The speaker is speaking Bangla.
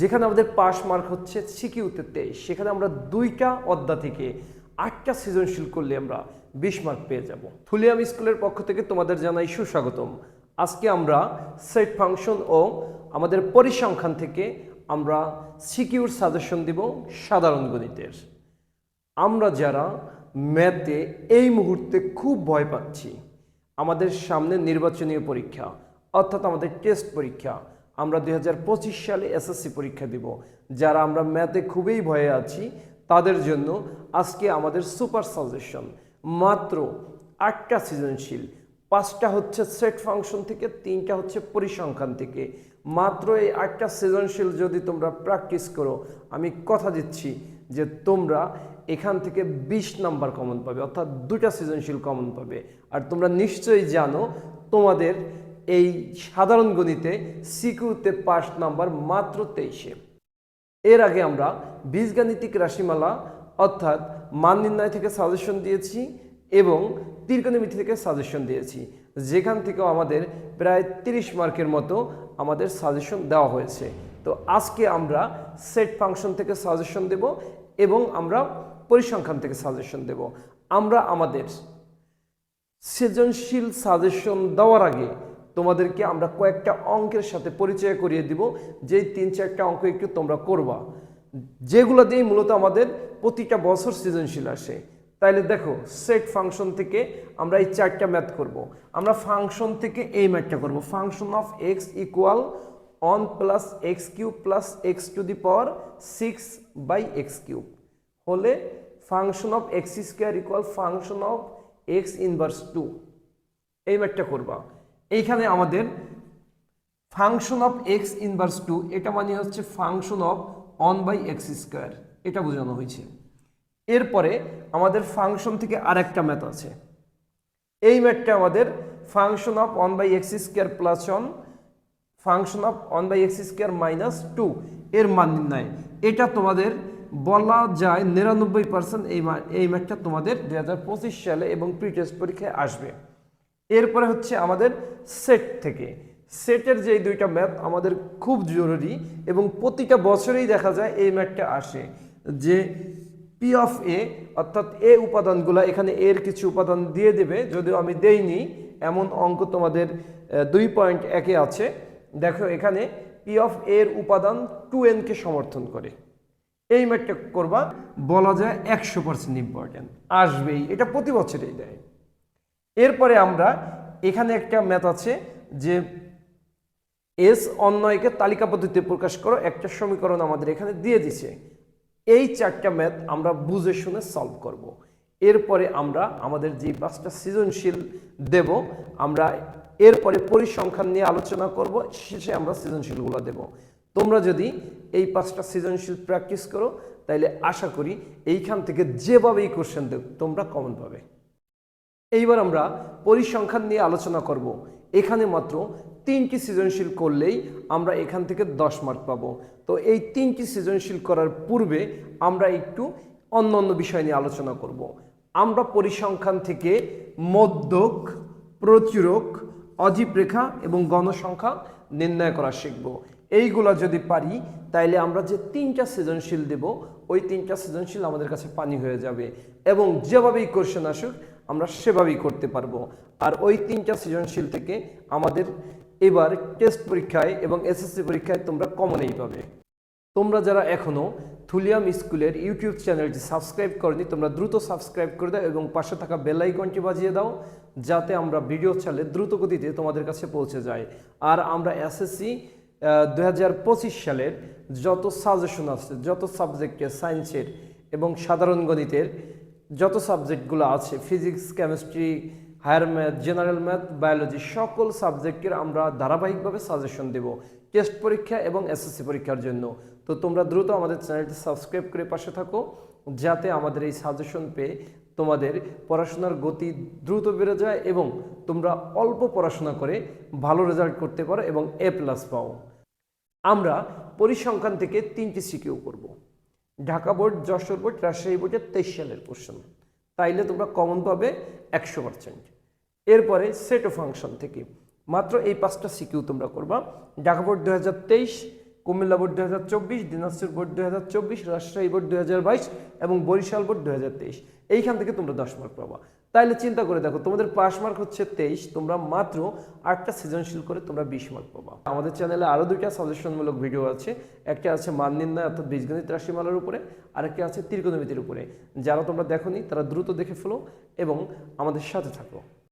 যেখানে আমাদের পাস মার্ক হচ্ছে সিকিউতে 23, সেখানে আমরা 2টা অধ্যায় থেকে 8টা সৃজনশীল করলে আমরা 20 মার্ক পেয়ে যাব। থুলিয়াম স্কুলের পক্ষ থেকে তোমাদের জানাই সুস্বাগতম। আজকে আমরা সেট ফাংশন ও আমাদের পরিসংখ্যান থেকে আমরা সিকিউর সাজেশন দিব সাধারণ গণিতের। আমরা যারা ম্যাথে এই মুহূর্তে খুব ভয় পাচ্ছি, আমাদের সামনে নির্বাচনীয় পরীক্ষা অর্থাৎ আমাদের টেস্ট পরীক্ষা, আমরা 2025 সালে এসএসসি পরীক্ষা দিব, যারা আমরা ম্যাথে খুবই ভয়ে আছি তাদের জন্য আজকে আমাদের সুপার সাজেশন। মাত্র 8টা সৃজনশীল, 5টা হচ্ছে সেট ফাংশন থেকে, 3টা হচ্ছে পরিসংখ্যান থেকে। মাত্র এই 8টা সৃজনশীল যদি তোমরা প্র্যাকটিস করো, আমি কথা দিচ্ছি যে তোমরা এখান থেকে 20 নাম্বার কমন পাবে, অর্থাৎ 2টা সৃজনশীল কমন পাবে। আর তোমরা নিশ্চয়ই জানো তোমাদের এই সাধারণ গণিতে সিকিউতে পাস নাম্বার মাত্র 23। এর আগে আমরা বীজগাণিতিক রাশিমালা অর্থাৎ মান নির্ণয় থেকে সাজেশন দিয়েছি এবং ত্রিকোণমিতি থেকে সাজেশন দিয়েছি, যেখান থেকেও আমাদের প্রায় 30 মার্কের মতো আমাদের সাজেশন দেওয়া হয়েছে। তো আজকে আমরা সেট ফাংশন থেকে সাজেশন দেব এবং আমরা পরিসংখ্যান থেকে সাজেশন দেব। আমরা আমাদের সৃজনশীল সাজেশন দেওয়ার আগে তোমাদেরকে আমরা কয়েকটা অঙ্কের সাথে পরিচয় করিয়ে দিব, যেই 3-4টা অঙ্ক একটু তোমরা করবা, যেগুলো দিয়ে মূলত আমাদের প্রতিটা বছর সৃজনশীল আসে। তাইলে দেখো, সেট ফাংশন থেকে আমরা এই 4টা ম্যাথ করব। আমরা ফাংশন থেকে এই ম্যাথটা করব, function of x equal 1 plus x cube plus x to the power 6 by x cube হলে function of x square equal function of x inverse 2, এই ম্যাথটা করবা। এইখানে আমাদের ফাংশন অফ এক্স ইনভার্স 2 এটা মানে হচ্ছে function of 1 by x square, এটা বোঝানো হয়েছে। এরপরে আমাদের ফাংশন থেকে আরেকটা ম্যাথ আছে, এই ম্যাথটা আমাদের function of 1 by x square plus 1 function of 1 by x square minus 2 এর মান নির্ণয়। এটা তোমাদের বলা যায় 99% এই ম্যাথটা তোমাদের 2025 সালে এবং প্রি টেস্ট পরীক্ষায় আসবে। এরপরে হচ্ছে আমাদের সেট থেকে, সেটের যে 2টা ম্যাথ আমাদের খুব জরুরি এবং প্রতিটা বছরেই দেখা যায় এই ম্যাথটা আসে, যে পি অফ এ অর্থাৎ এ উপাদানগুলো, এখানে এর কিছু উপাদান দিয়ে দেবে, যদিও আমি দেইনি, এমন অঙ্ক তোমাদের 2.1-এ আছে। দেখো এখানে পি অফ এর উপাদান 2n কে সমর্থন করে, এই ম্যাথটা করবা, বলা যায় 100% ইম্পর্টেন্ট, আসবেই, এটা প্রতি বছরেই দেয়। এরপরে আমরা এখানে একটা ম্যাথ আছে যে এস অন্যয়কে তালিকা পদ্ধতিতে প্রকাশ করো, একটা সমীকরণ আমাদের এখানে দিয়ে দিছে। এই 4টা ম্যাথ আমরা বুঝে শুনে সলভ করব। এরপরে আমরা আমাদের যে 5টা সৃজনশীল দেব, আমরা এরপরে পরিসংখ্যান নিয়ে আলোচনা করব, শেষে আমরা সৃজনশীলগুলো দেব। তোমরা যদি এই 5টা সৃজনশীল প্র্যাকটিস করো, তাইলে আশা করি এইখান থেকে যেভাবেই কোশ্চেন দেব তোমরা কমন পাবে। এইবার আমরা পরিসংখ্যান নিয়ে আলোচনা করব। এখানে মাত্র 3টি সৃজনশীল করলেই আমরা এখান থেকে 10 মার্ক পাবো। তো এই 3টি সৃজনশীল করার পূর্বে আমরা একটু অন্য অন্য বিষয় নিয়ে আলোচনা করব। আমরা পরিসংখ্যান থেকে মধ্যক, প্রচুরক, অজীব রেখা এবং গণসংখ্যা নির্ণয় করা শিখব। এইগুলা যদি পারি তাইলে আমরা যে 3টা সৃজনশীল দেব, ওই 3টা সৃজনশীল আমাদের কাছে পানি হয়ে যাবে এবং যেভাবেই কোশ্চেন আসুক আমরা সেভাবেই করতে পারবো। আর ওই 3টা সৃজনশীল থেকে আমাদের এবার টেস্ট পরীক্ষায় এবং এসএসসি পরীক্ষায় তোমরা কমনই পাবে। তোমরা যারা এখনো থুলিয়াম স্কুলের ইউটিউব চ্যানেলটি সাবস্ক্রাইব করনি, তোমরা দ্রুত সাবস্ক্রাইব করে দাও এবং পাশে থাকা বেল আইকনটি বাজিয়ে দাও, যাতে আমরা ভিডিও ছাড়লে দ্রুত গতিতে তোমাদের কাছে পৌঁছে যায়। আর আমরা এসএসসি 2025 সালের যত সাজেশন আছে, যত সাবজেক্টের, সায়েন্সের এবং সাধারণ গণিতের যত সাবজেক্টগুলো আছে, physics, chemistry, higher math, general math, biology, সকল সাবজেক্টের আমরা ধারাবাহিকভাবে সাজেশন দেব টেস্ট পরীক্ষা এবং এসএসসি পরীক্ষার জন্য। তো তোমরা দ্রুত আমাদের চ্যানেলটি সাবস্ক্রাইব করে পাশে থাকো, যাতে আমাদের এই সাজেশন পেয়ে তোমাদের পড়াশোনার গতি দ্রুত বেড়ে যায় এবং তোমরা অল্প পড়াশোনা করে ভালো রেজাল্ট করতে পারো এবং A+ পাও। আমরা পরিসংখ্যান থেকে 3টি সিকিউ করব। ঢাকা বোর্ড, যশোর বোর্ড, রাজশাহী বোর্ডের 23 সালের কোশ্চেন, তাইলে তোমরা কমন পাবে 100%। এরপরে সেট ও ফাংশন থেকে মাত্র এই 5টা সিকিউ তোমরা করবা। Dhaka board 2023 Comilla board 2024, Dinajpur board 2024, Rajshahi board 2022 এবং বরিশাল বোর্ড 2023। এইখান থেকে তোমরা 10 মার্ক পাবা। তাইলে চিন্তা করে দেখো, তোমাদের পাস মার্ক হচ্ছে 23, তোমরা মাত্র 8টা সৃজনশীল করে তোমরা 20 মার্ক পাবা। আমাদের চ্যানেলে আরও 2টা সাজেশনমূলক ভিডিও আছে। একটা আছে মান নির্ণয় অর্থাৎ বীজগণিত রাশিমালার উপরে, আরেকটা আছে ত্রিকোণমিতির উপরে। যারা তোমরা দেখোনি তারা দ্রুত দেখে ফেলো এবং আমাদের সাথে থাকো।